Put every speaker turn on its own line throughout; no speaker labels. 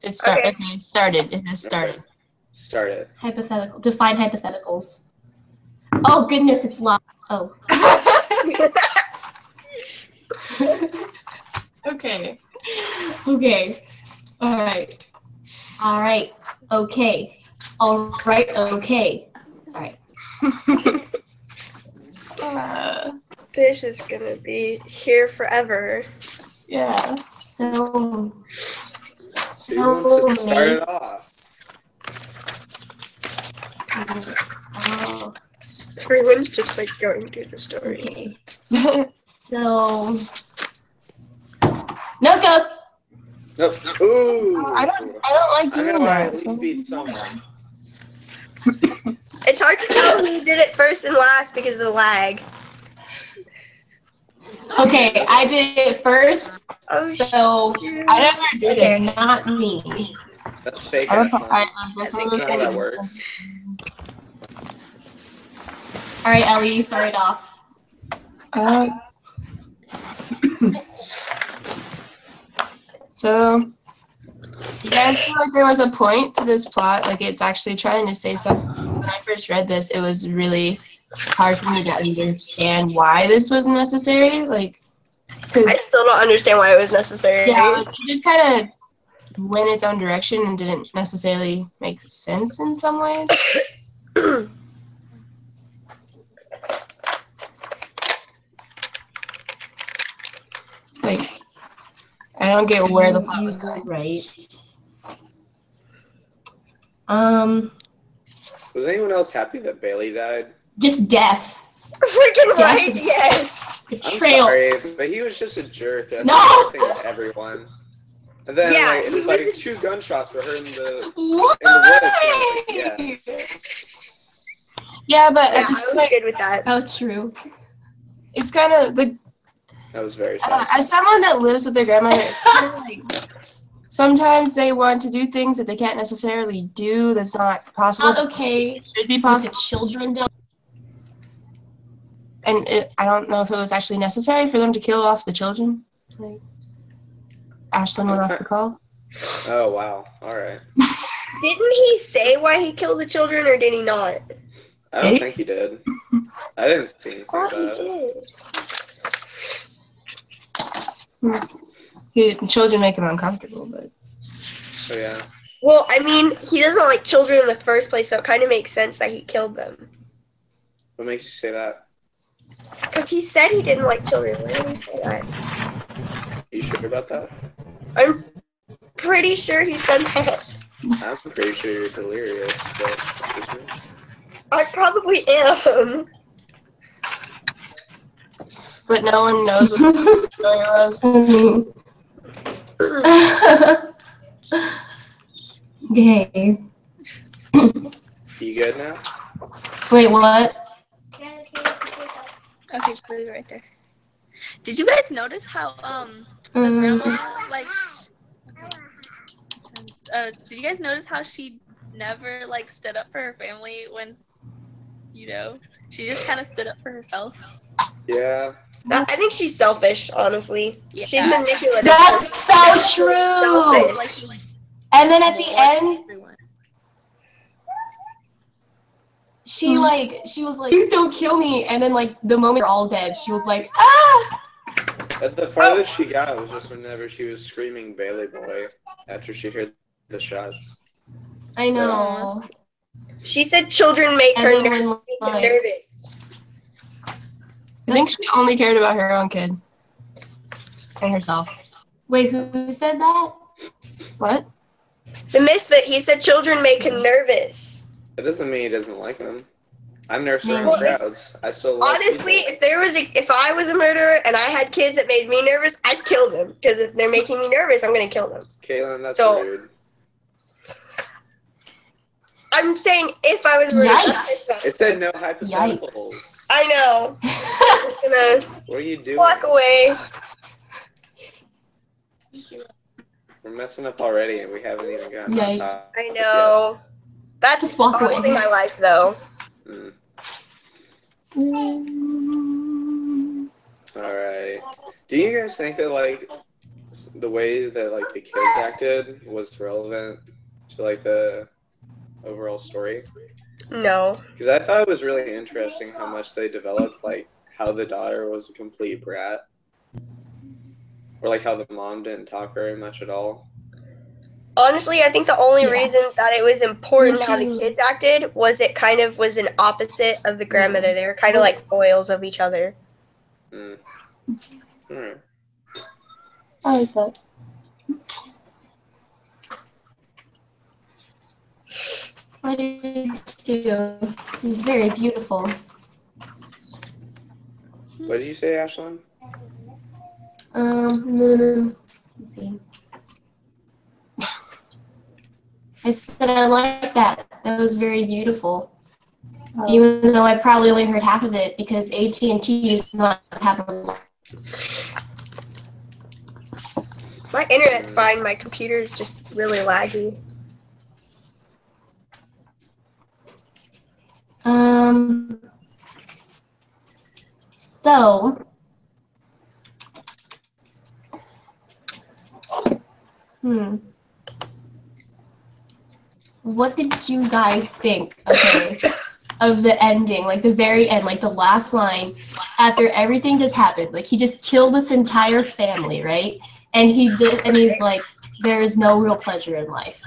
It started.
Okay.
Okay, it started. It has started.
Okay. Start it.
Hypothetical. Define hypotheticals. Oh goodness, it's locked. Oh.
Okay.
Okay. All right. All right. Okay. All right. Okay. Sorry.
This is gonna be here forever.
Yeah.
So
Who wants to start it off?
Oh,
Everyone's just like going through the story.
okay. So nose goes.
Nope. Ooh.
I don't like
I
doing
know I
that.
at least beat someone.
It's hard to tell who did it first and last because of the lag.
Okay, I did it first.
Oh,
So
shoot.
I never did
Okay,
it.
not me.
That's fake.
I
Ashlyn.
guess
I think
one of
That's
those
not how that
things-
works.
All right, Ellie, you start it off.
So, you guys feel like there was a point to this plot? Like it's actually trying to say something. When I first read this, it was really hard for me to understand why this was necessary. Like, because
I still don't understand why it was necessary.
yeah, like, it just kind of went its own direction and didn't necessarily make sense in some ways. Like, I don't get where the plot was going.
Right.
Was anyone else happy that Bailey died?
Just death.
Freaking right,
Death.
yes.
I'm
Betrayal.
sorry, but he was just a jerk. That's
No!
the thing with everyone. And then
Yeah,
like, it
he
was like
was a-
2 gunshots for her in the
Why?
woods. And I was like, yes.
Yeah, but
Yeah, I was good with that.
Oh, true.
it's kind of like
That was very sad.
as someone that lives with their grandmother, it's kinda like sometimes they want to do things that they can't necessarily do. That's not possible.
Not okay.
Should be
With
possible.
the children don't.
And I don't know if it was actually necessary for them to kill off the children. Like, Ashlyn went off the call.
Oh wow. All right.
Didn't he say why he killed the children, or did he not?
I don't think he did. I didn't see anything
Oh,
about
he did.
Children make him uncomfortable, but
So yeah.
Well, I mean, he doesn't like children in the first place, so it kind of makes sense that he killed them.
What makes you say that?
Because he said he didn't like children. Where did he say that?
You sure about that?
I'm pretty sure he said that.
I'm pretty sure you're delirious. But excuse me.
I probably am.
but no one knows what the story was.
Okay.
You good now?
Wait, what?
Okay, put it right there. Did you guys notice how the grandma like? Did you guys notice how she never like stood up for her family when, you know, she just kind of stood up for herself?
Yeah.
I think she's selfish, honestly.
Yeah.
She's manipulative.
That's so true.
Selfish.
Like,
And then at the end,
everyone.
she was like, please don't kill me. And then like the moment they're all dead, she was like, ah.
But the farthest she got was just whenever she was screaming Bailey Boy after she heard the shots.
I know.
She said children make
And
her
then when, like,
nervous.
I think she only cared about her own kid and herself.
wait, who said that?
What?
The misfit, he said children make him nervous.
That doesn't mean he doesn't like them. I'm nurturing
Well, if-
crowds. I still love
Honestly,
people.
if I was a murderer and I had kids that made me nervous, I'd kill them. Because if they're making me nervous, I'm gonna kill them.
Kaylin, that's
So-
rude.
I'm saying if I was a murderer.
Yikes.
It said no hypotheticals.
Yikes.
I know. I'm gonna
What are you doing?
walk away.
We're messing up already and we haven't even gotten
Yikes.
on top.
I know. That's
Just walk away.
honestly my life, though.
Alright. Do you guys think that, like, the way that like the kids acted was relevant to like the overall story?
No.
Because I thought it was really interesting how much they developed like how the daughter was a complete brat, or like how the mom didn't talk very much at all.
Honestly, I think the only
Yeah.
reason that it was important
When
how
she
the
was-
kids acted was it kind of was an opposite of the grandmother. They were kind of like foils of each other.
Mm. Alright.
I like that.
I did too. It was very beautiful.
What did you say, Ashlyn?
Let's see. I said I like that. That was very beautiful. Even though I probably only heard half of it because AT&T does not have a.
My internet's fine. My computer is just really laggy.
So. What did you guys think, okay, of the ending, like the very end, like the last line, after everything just happened? Like he just killed this entire family, right? And he's like, there is no real pleasure in life.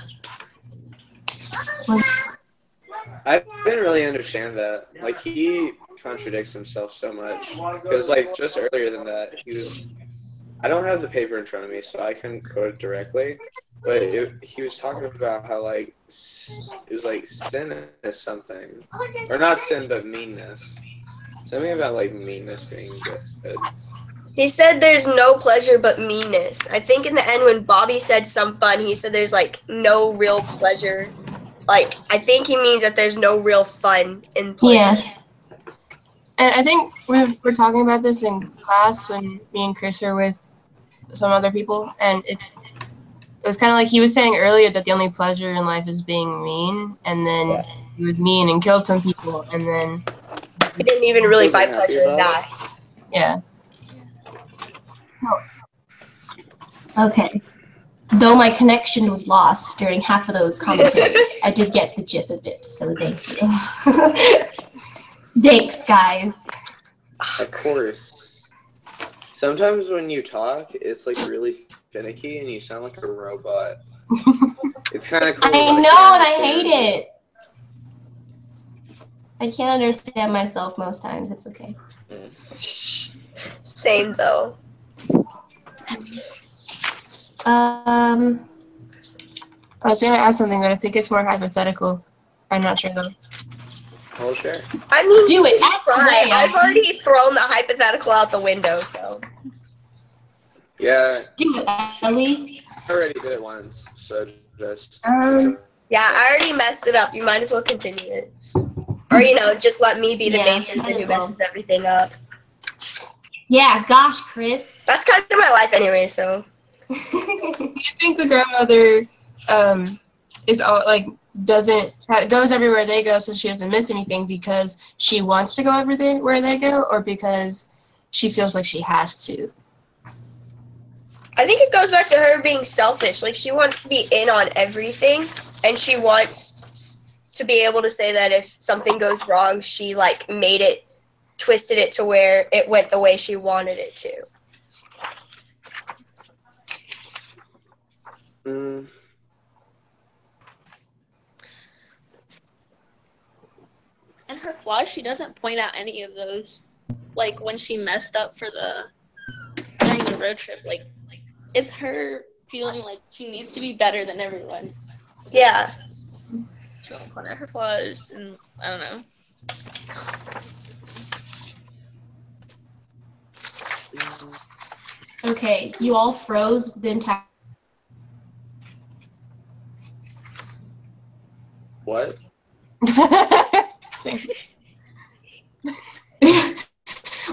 I didn't really understand that. Like, he contradicts himself so much. Because, like, just earlier than that, he was... I don't have the paper in front of me, so I couldn't quote it directly. But he was talking about how, like, it was like sin is something. Or not sin, but meanness. Something about, like, meanness being good.
He said there's no pleasure but meanness. I think in the end when Bobby said some fun, he said there's like no real pleasure. Like, I think he means that there's no real fun in pleasure.
Yeah.
And I think we were talking about this in class when me and Chris were with some other people, and it was kind of like he was saying earlier that the only pleasure in life is being mean, and then he was mean and killed some people, and then
He didn't even really
Wasn't
find
happy
pleasure in
about
that.
yeah.
Okay. Though my connection was lost during half of those commentaries, I did get the gist of it, so thank you. Thanks, guys.
Of course. Sometimes when you talk, it's like really finicky and you sound like a robot. It's kind of cool.
I
but
know,
can't
and I hate
understand
it. I can't understand myself most times. It's okay.
Same though.
I was gonna ask something, but I think it's more hypothetical. I'm not sure though.
Well, sure.
I mean,
Do it.
just
Ask
try.
away,
I've
Abby.
already thrown the hypothetical out the window, so.
Yeah,
Do it, Ellie.
I already did it once, so just...
Yeah, I already messed it up. You might as well continue it. Or, you know, just let me be the
Yeah,
main
might
person
as
who
well.
messes everything up.
Yeah, gosh, Chris.
That's kind of my life anyway, so.
Do you think the grandmother is all like goes everywhere they go, so she doesn't miss anything because she wants to go over there where they go, or because she feels like she has to?
I think it goes back to her being selfish. Like, she wants to be in on everything, and she wants to be able to say that if something goes wrong, she, like, twisted it to where it went the way she wanted it to.
And her flaws, she doesn't point out any of those. Like when she messed up during the road trip, like it's her feeling like she needs to be better than everyone.
Yeah.
She won't point out her flaws, and I don't know.
Okay, you all froze the entire.
What?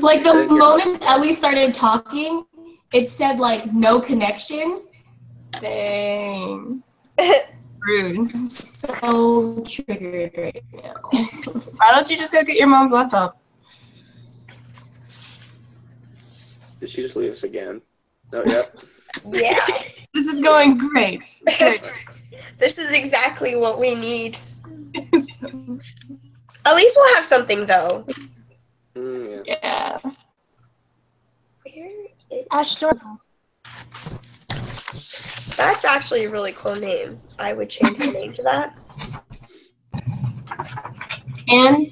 Like the
I didn't hear
moment
much.
Ellie started talking, it said like no connection.
Dang. Rude.
I'm so triggered right now.
Why don't you just go get your mom's laptop?
Did she just leave us again? No, yep.
Yeah.
This is going great. Great.
This is exactly what we need. At least we'll have something, though.
Yeah.
Yeah.
Where is...
Ash Storm.
That's actually a really cool name. I would change my name to that.
And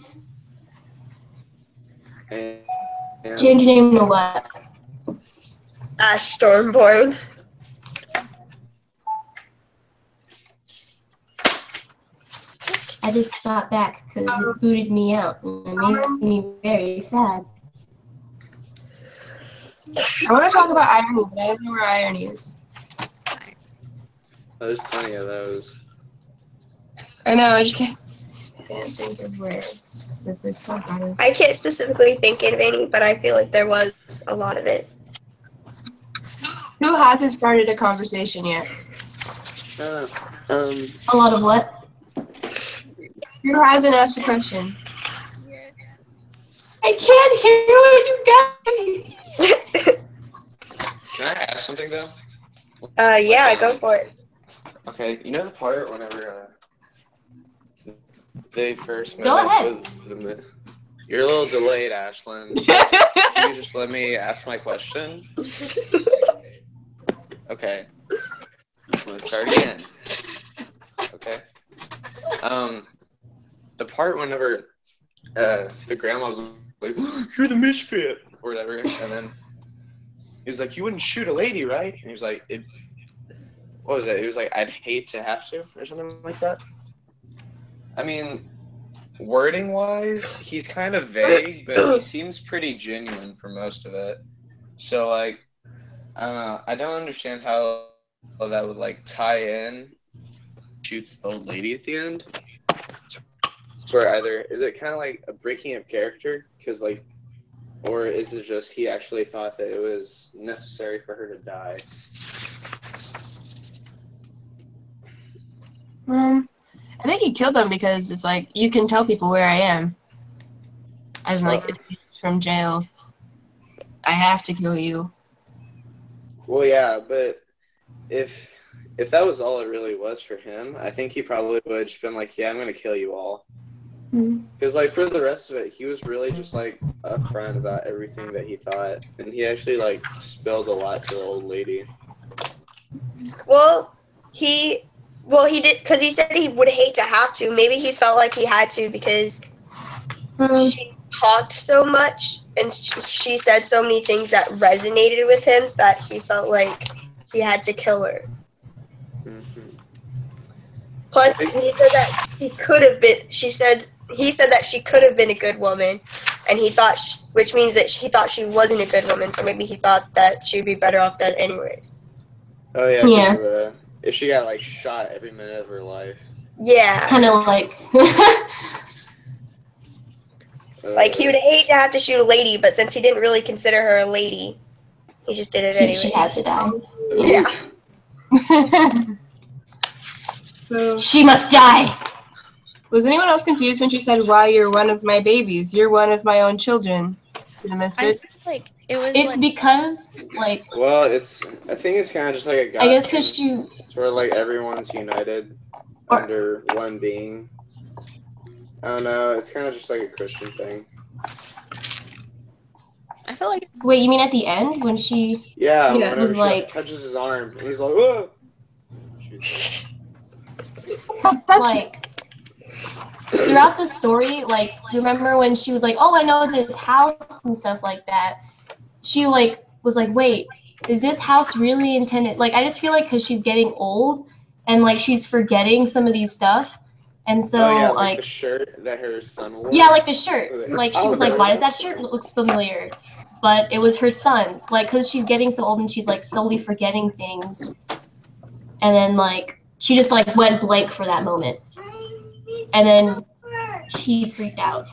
And
change your name to what?
Ash Stormborn.
I just got back because it booted me out and it made me very sad.
I want to talk about irony, but I don't know where irony is.
there's plenty of those.
I know, I just can't think of where the first talk about it.
I can't specifically think of any, but I feel like there was a lot of it.
Who hasn't started a conversation yet?
A lot of what?
Who hasn't asked a question?
I can't hear what you got.
Can I ask something though?
Yeah, go for it.
Okay, you know the part whenever they first met
Go
up
ahead.
with you're a little delayed, Ashlyn. So can you just let me ask my question? Okay. Let's start again. Okay. The part whenever the grandma was like, "You're the misfit," or whatever, and then he was like, "You wouldn't shoot a lady, right?" And he was like, what was it? He was like, "I'd hate to have to," or something like that. I mean, wording-wise, he's kind of vague, but he seems pretty genuine for most of it. So, like, I don't know. I don't understand how that would, like, tie in. Shoots the old lady at the end. Where either, is it kind of like a breaking up character? Because, like, or is it just he actually thought that it was necessary for her to die?
I think he killed them because it's like, you can tell people where I am. I'm like, from jail. I have to kill you.
Well, yeah, but if that was all it really was for him, I think he probably would have just been like, "Yeah, I'm gonna kill you all." Because, like, for the rest of it, he was really just, like, upfront about everything that he thought. And he actually, like, spilled a lot to the old lady.
Well, he did, because he said he would hate to have to. Maybe he felt like he had to because she talked so much and she said so many things that resonated with him that he felt like he had to kill her.
Mm-hmm.
Plus, he said that he said that she could have been a good woman, and he thought, which means that he thought she wasn't a good woman, so maybe he thought that she'd be better off dead anyways.
Oh, yeah,
Yeah.
if she got, like, shot every minute of her life.
Yeah.
Kind of like.
Like, he would hate to have to shoot a lady, but since he didn't really consider her a lady, he just did it anyway.
She had to die.
Yeah.
So,
She must die.
was anyone else confused when she said, "Why, you're one of my babies? You're one of my own children"? The
I
misfit.
feel like it was
It's
like,
because, like,
Well, I think it's kind of just like a God
I guess because
thing. Sort of like everyone's united under one being. I don't know. It's kind of just like a Christian thing.
I feel like
Wait, you mean at the end when she?
Yeah,
Yeah, it
whenever
was
she
like-
touches his arm, and he's like, "Whoa!"
That's
Like, throughout the story, like, remember when she was like, "Oh, I know this house" and stuff like that. She, like, was like, "Wait, is this house really intended?" Like, I just feel like because she's getting old and, like, she's forgetting some of these stuff. And so,
oh, yeah,
like,
the shirt that her son wore.
yeah, like the shirt. Like, she was like, "Why does that shirt looks familiar?" But it was her son's. Like, because she's getting so old and she's, like, slowly forgetting things. And then, like, she just, like, went blank for that moment. And then she freaked out.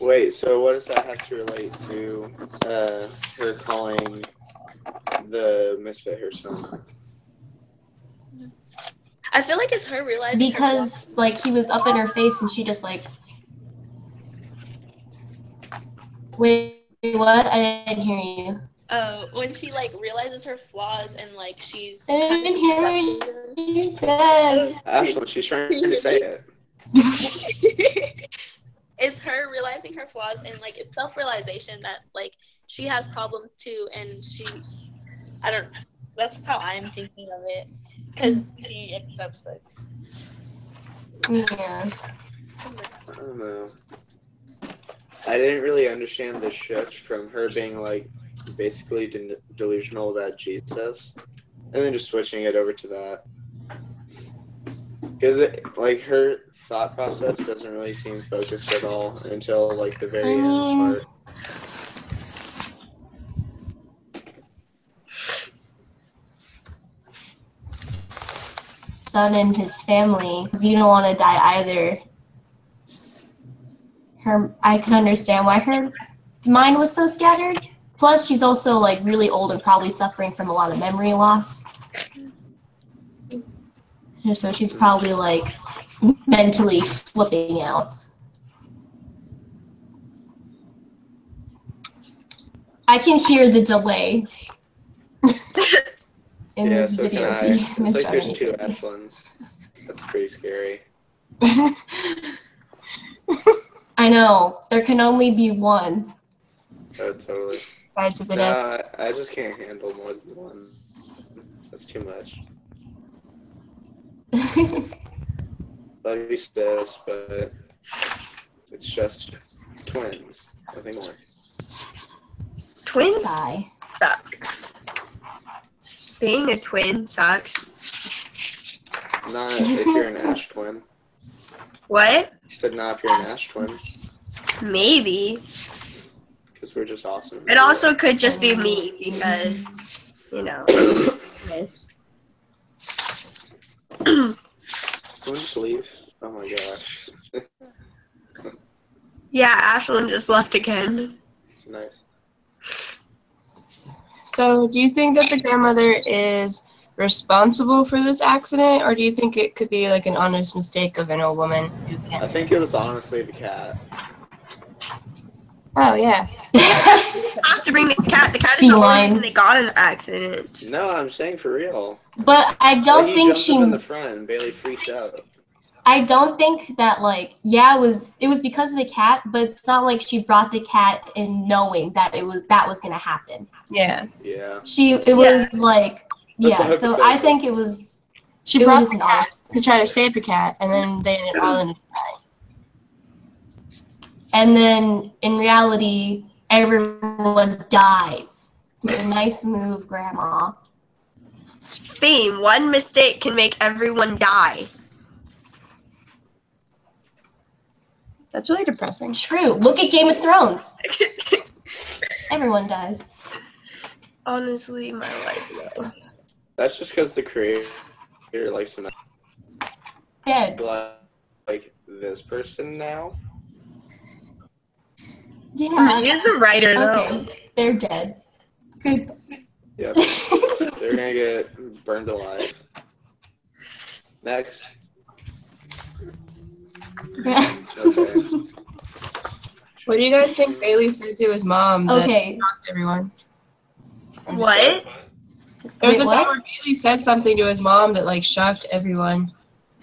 Wait, so what does that have to relate to her calling the misfit her son?
I feel like it's her realizing her
Because, like, he was up in her face and she just, like, Wait, what? I didn't hear you.
When she like realizes her flaws and like she's
I
kind
didn't
of
hear
accepting
what you said.
Ashlyn, she's trying to say it.
It's her realizing her flaws and like it's self-realization that like she has problems too, and I don't know. That's how I'm thinking of it, because she accepts it.
Yeah.
I don't know. I didn't really understand the shift from her being like basically delusional about Jesus, and then just switching it over to that. Because like her thought process doesn't really seem focused at all until like the very end part.
Son and his family, because you don't want to die either. I can understand why her mind was so scattered. Plus, she's also like really old and probably suffering from a lot of memory loss. So she's probably like mentally flipping out. I can hear the delay in
Yeah,
this
so can
video
I.
feed.
It's like there's two Ashlyns. That's pretty scary.
I know. There can only be one.
Oh, totally.
Fight to the death.
No, I just can't handle more than one. That's too much. Love you, sis, but it's just twins. Nothing more.
Twins
Sigh.
suck. Being a twin sucks.
Not if you're an Ash twin.
What?
She said not if you're an Ash twin,
Maybe.
because we're just awesome.
It also could just be me because, you know, yes.
Someone just leave. Oh my gosh.
Yeah, Ashlyn just left again.
Nice.
So, do you think that the grandmother is responsible for this accident, or do you think it could be like an honest mistake of an old woman who
I
can't?
think it was honestly the cat.
Oh yeah.
Have to bring the cat. The cat is the only reason
Felines.
they got in the accident.
No, I'm saying for real.
But I
Like,
don't
he
think
jumps
she.
up in the front and Bailey freaks out.
I don't think that like it was because of the cat, but it's not like she brought the cat in knowing that that was gonna happen.
Yeah.
Yeah.
It was like
That's
yeah.
a
So I
hypothetical.
think it was
She
It was
brought
just
the
an
cat
honest-
to try to save the cat, and then they ended all in a fight.
and then in reality everyone dies. So nice move, Grandma.
Theme, one mistake can make everyone die.
That's really depressing.
True. Look at Game of Thrones. Everyone dies.
Honestly, my life, though.
That's just because the creator likes to
Dead.
be like this person now.
Yeah.
He is a writer, though.
Okay. They're dead. Good.
Yep. They're gonna get burned alive. Next. Okay.
What do you guys think Bailey said to his mom that
Okay.
shocked everyone?
What?
There was
Wait,
a time
what?
where Bailey said something to his mom that like shocked everyone,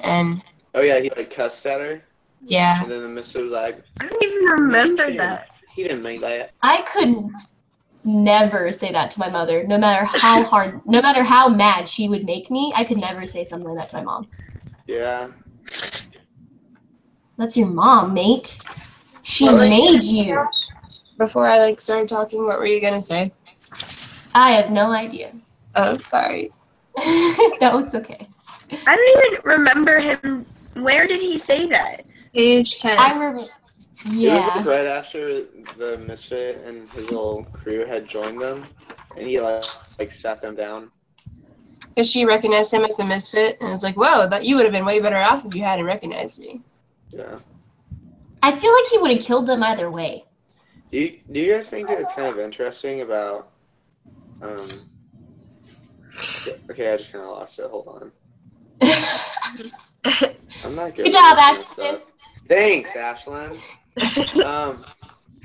and
Oh yeah, he like cussed at her,
yeah,
and then the mister was like,
I don't even remember that.
he didn't mean that.
I could never say that to my mother, no matter how mad she would make me. I could never say something like that to my mom.
Yeah.
That's your mom, mate. She
Well, like-
made you.
before I like started talking, what were you gonna say?
I have no idea.
Oh, sorry.
No, it's okay.
I don't even remember him. Where did he say that?
Page 10.
I remember.
It was
Yeah.
like right after the misfit and his little crew had joined them, and he like sat them down.
Because she recognized him as the misfit, and it's like, whoa, that you would have been way better off if you hadn't recognized me.
Yeah.
I feel like he would have killed them either way.
Do you guys think that it's kind of interesting about okay, I just kind of lost it. Hold on. I'm not good.
Good
with
job,
this kind of
Ashlyn.
stuff. Thanks, Ashlyn.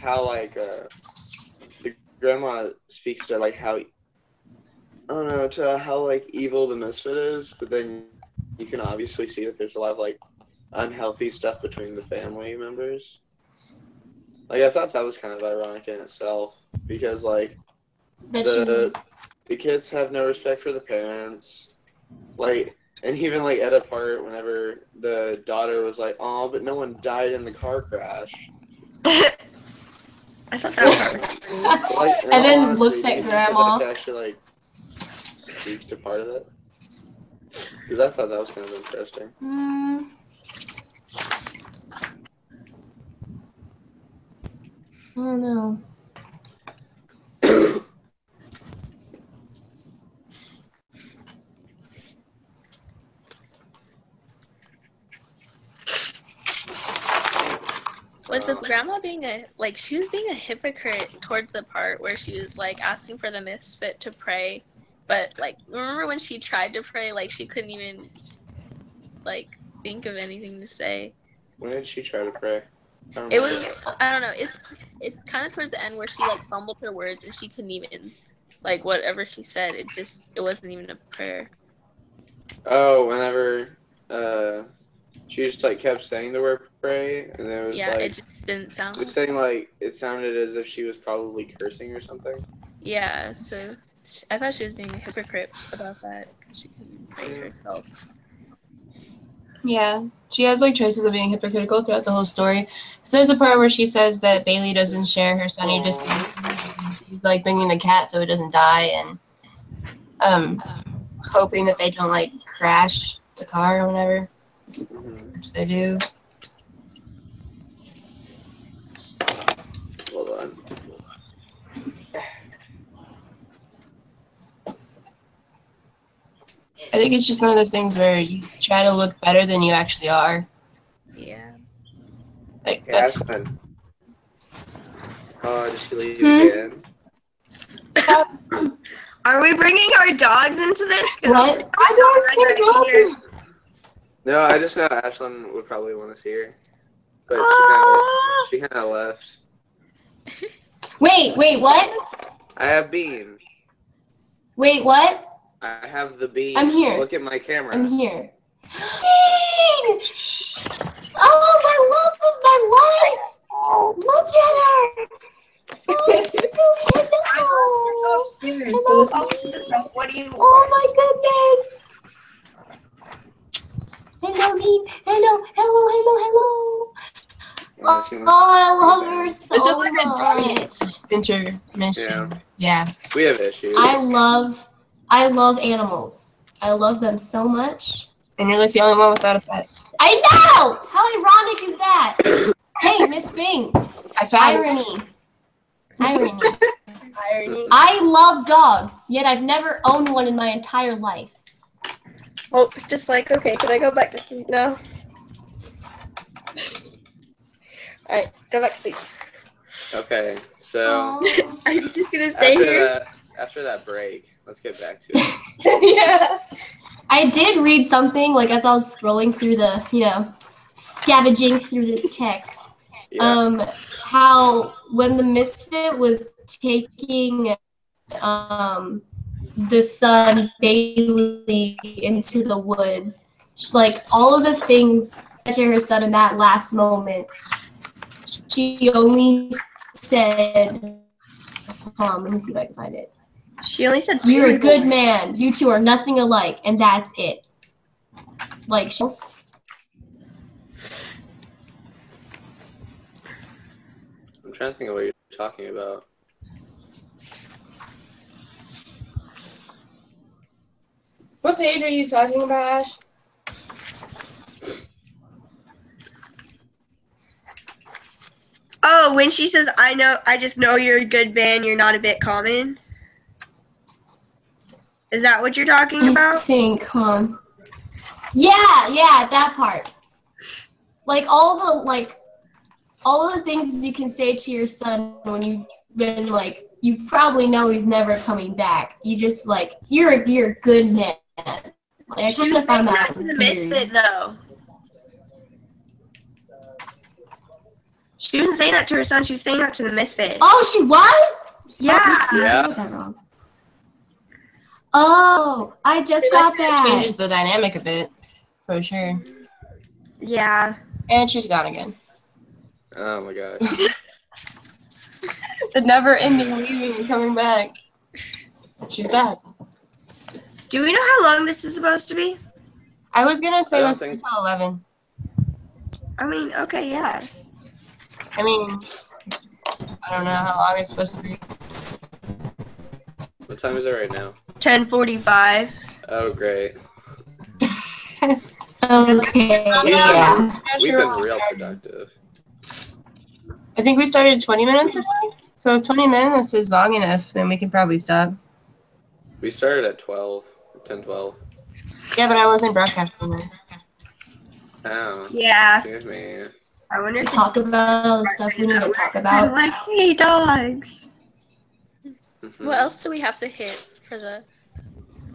how like the grandma speaks to like how I don't know to how like evil the misfit is, but then you can obviously see that there's a lot of like unhealthy stuff between the family members. Like I thought that was kind of ironic in itself because like the kids have no respect for the parents, like, and even like at a part whenever the daughter was like, "Oh, but no one died in the car crash."
I thought that was funny.
Like,
And then
honestly,
looks
do
at
you think
grandma.
that actually like speaks to part of it? Because I thought that was kind of interesting.
I don't know.
Was the grandma being she was being a hypocrite towards the part where she was like asking for the misfit to pray, but like remember when she tried to pray, like she couldn't even like think of anything to say.
When did she try to pray?
It was, I don't know, it's kind of towards the end where she like fumbled her words and she couldn't even like whatever she said, it wasn't even a prayer.
Oh, whenever she just like kept saying the word pray, and it was
Yeah,
like
it just didn't sound.
it was saying like it sounded as if she was probably cursing or something.
Yeah, so I thought she was being a hypocrite about that because she couldn't pray herself.
Yeah, she has like choices of being hypocritical throughout the whole story. So there's a part where she says that Bailey doesn't share her son. He just he's like bringing the cat so it doesn't die, and hoping that they don't like crash the car or whatever, which they do.
Hold on.
I think it's just one of those things where you try to look better than you actually are.
Yeah.
Like
Hey,
that's,
Ashlyn. Oh, did she leave again?
Are we bringing our dogs into this? 'Cause
What?
I don't hear.
No, I just know Ashlyn would probably want to see her, but she kind of left.
Wait, what?
I have Bean.
Wait, what?
I have the Bean.
I'm here.
Look at my camera.
I'm here. Bean! Oh, my love of my life! Look at her! Oh, she's so cute.
upstairs.
Hello, Bean.
What do you
Oh
want?
my goodness! Hello, Bean. Hello.
Unless she
Oh,
wants
I
to
love
go
her
back.
so
It's just like a doggy
much.
intermission. Yeah.
We have issues.
I love animals. I love them so much.
And you're like the only one without a pet.
I know! How ironic is that? Hey, Miss Bing.
I found it.
Irony.
Irony.
I love dogs, yet I've never owned one in my entire life.
Oh, it's just like, okay, can I go back to sleep now? Alright, go back to sleep.
Okay, so
Are you just gonna stay here?
after that break, let's get back to it.
Yeah.
I did read something, like, as I was scrolling through the, scavenging through this text.
Yeah.
How when the misfit was taking the son Bailey into the woods, like all of the things to her son in that last moment, she only said, let me see if I can find it.
She only said,
"You're a good man. You two are nothing alike," and that's it. Like she's.
I'm trying to think of what you're talking about.
What page are you talking about, Ash?
Oh, when she says, I just know you're a good man, you're not a bit common. Is that what you're talking
I
about?
think, Yeah, that part. Like all of the things you can say to your son when you've been like, you probably know he's never coming back. You just like, you're a good man. Like I
She
kind
was
of found
saying
that
that to the
weird.
misfit, though. She wasn't saying that to her son. She was saying that to the misfit.
Oh, she was?
Yeah.
Oopsies, I wrote that wrong. Oh, I just got that.
Changes the dynamic a bit, for sure.
Yeah.
And she's gone again.
Oh my gosh.
The never-ending leaving and coming back. She's back.
Do we know how long this is supposed to be?
I was gonna say
I don't
let's
think-
wait till 11.
I mean, okay, yeah.
I mean, I don't know how long it's supposed to be.
What time is it right now?
10:45.
Oh, great.
Okay, yeah.
I'm not
We've
sure
been
when we
real
started.
productive.
I think we started 20 minutes ago. So if 20 minutes is long enough, then we can probably stop.
We started at 10:12.
Yeah, but I wasn't broadcasting then.
Oh,
Yeah.
excuse me.
I wonder if
Talk about all the stuff we need to talk
it's
about.
like, hey, dogs.
Mhm.
What else do we have to hit for the?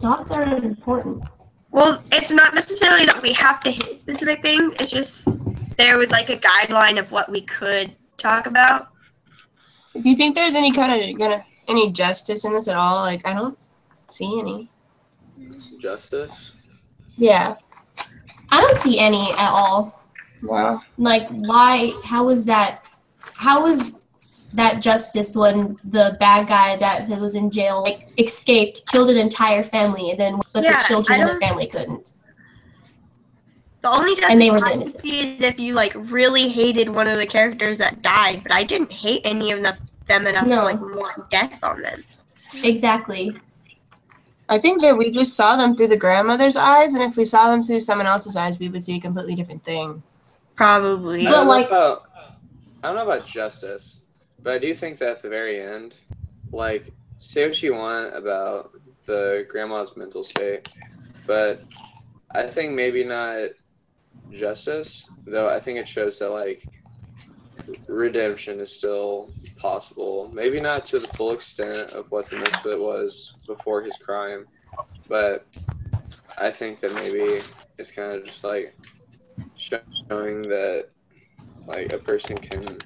Dogs are important.
Well, it's not necessarily that we have to hit specific things. It's just there was like a guideline of what we could talk about.
Do you think there's any kind of any justice in this at all? Like, I don't see any.
Justice?
Yeah.
I don't see any at all.
Wow.
Like, why? How is that justice when the bad guy that was in jail like escaped, killed an entire family, and then but
Yeah,
the children
I
in the
don't-
family couldn't?
The only justice
And they were
I
the
can see is if you like really hated one of the characters that died, but I didn't hate any of them enough
No.
to like want death on them.
Exactly.
I think that we just saw them through the grandmother's eyes, and if we saw them through someone else's eyes, we would see a completely different thing.
Probably.
I
But,
don't know
like-
about, I don't know about justice, but I do think that at the very end, like, say what you want about the grandma's mental state, but I think maybe not justice, though I think it shows that, like, redemption is still possible. Maybe not to the full extent of what the misfit was before his crime, but I think that maybe it's kind of just, like, showing that like a person can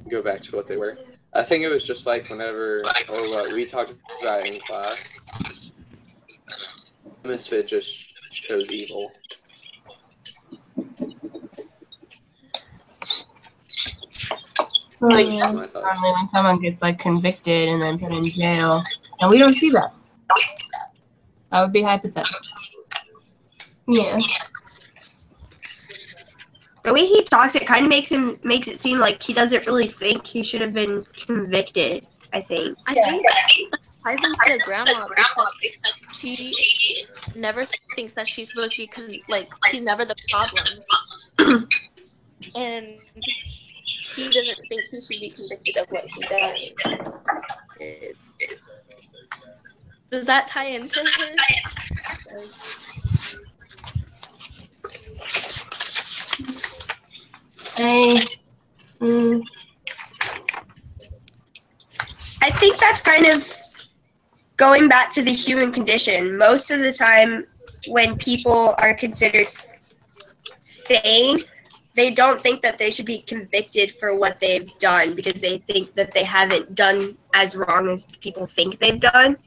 go back to what they were. I think it was just like whenever we talked about it in class, Misfit just chose evil.
Like,
Mm.
that's
My thoughts.
normally when someone gets like convicted and then put in jail, and we don't see that. That would be hypothetical.
Yeah.
The way he talks, it kind of makes it seem like he doesn't really think he should have been convicted. I think.
I think that ties into the grandma because she never thinks that she's supposed to be she's never the problem, and he doesn't think he should be convicted of what he does. Does that tie into her?
I think that's kind of going back to the human condition. Most of the time, when people are considered sane, they don't think that they should be convicted for what they've done because they think that they haven't done as wrong as people think they've done.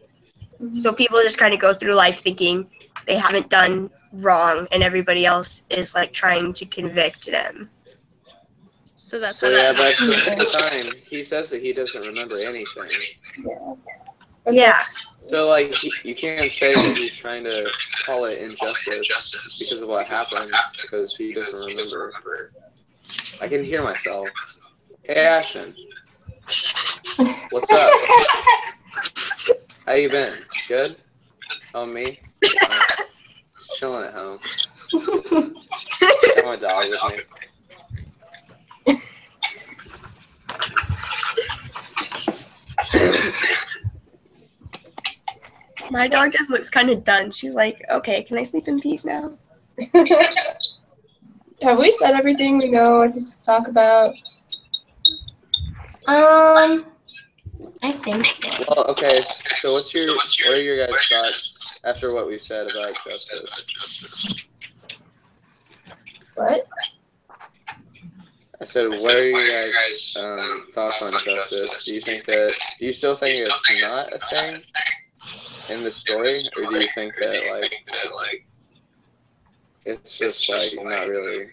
So people just kind of go through life thinking they haven't done wrong and everybody else is like trying to convict them.
So that's
So yeah, but at the same time, he says that he doesn't remember anything.
Yeah.
So like, you can't say that he's trying to call it injustice because of what happened, because he doesn't remember. I can hear myself. Hey Ashton, what's up? How you been? Good? Oh, me? Just chilling at home. Got my dog with me.
My dog just looks kind of done. She's like, okay, can I sleep in peace now?
Have we said everything we know to talk about?
I think so.
Well, okay, so what are your guys' thoughts after what we said about justice?
What?
I said, what are you guys' thoughts on justice? Do you still think it's not a thing in the story, or do you think that like it's just like not really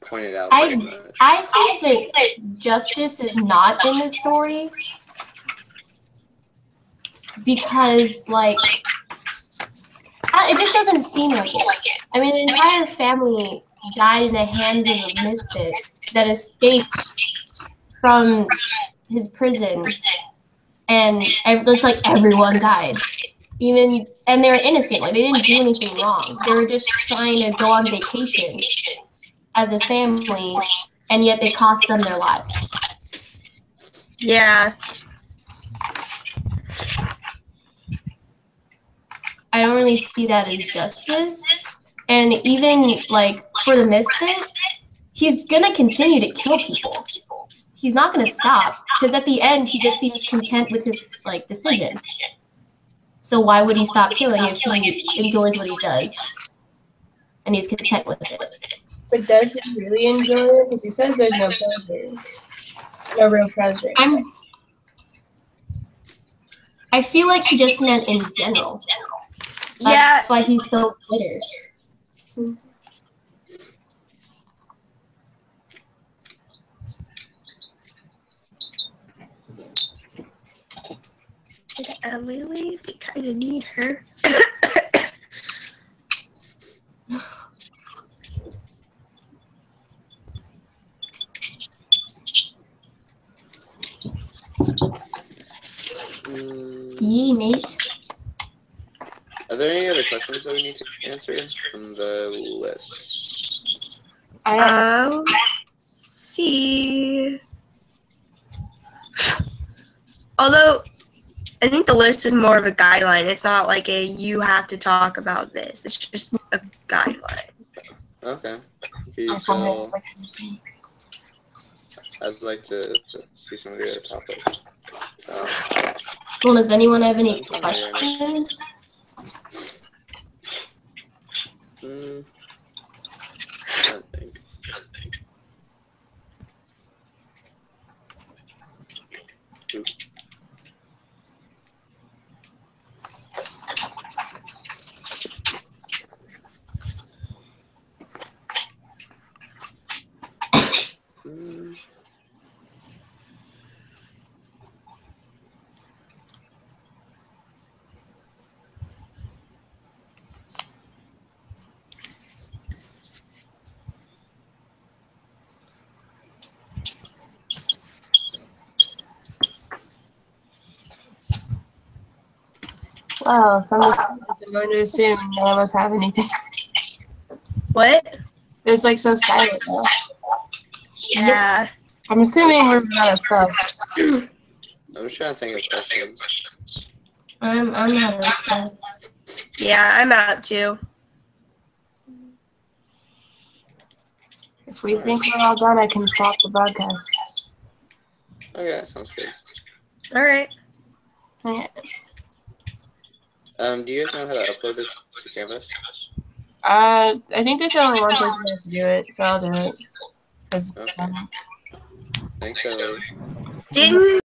pointed out very much?
I think that justice is not in the story because like it just doesn't seem like it. I mean, an entire family died in the hands of a misfit that escaped from his prison, and just like everyone died. And they were innocent, like they didn't do anything wrong. They were just trying to go on vacation as a family, and yet it cost them their lives.
Yeah.
I don't really see that as justice. And even like for the misfit, he's gonna continue to kill people. He's not gonna stop because at the end he just seems content with his like decision. So why would he stop killing if he enjoys what he does and he's content with it?
But does he really enjoy it? Because he says there's no pleasure, no real pleasure.
I feel like he just meant in general. That's why he's so bitter.
Did Emily leave? We kind of need her.
Yee, mate.
Are there any other questions that we need to answer from the list?
See. Although, I think the list is more of a guideline. It's not like you have to talk about this. It's just a guideline.
Okay. So I'd like to see some of the other topics.
Well, does anyone have any questions?
I think.
Well, from the I'm going to assume none of us have anything.
What?
It's like so silent though.
Yeah.
I'm assuming we're out of stuff.
I'm just trying to think of questions.
I'm out of stuff.
Yeah, I'm out too.
If we think we're all done, I can stop the broadcast.
Okay, that sounds good.
All right.
Okay.
Do you guys know how to upload this to Canvas?
I think there's only one person who has to do it, so I'll do it. 'Cause,
Okay. Thanks, Ellie.
Didn't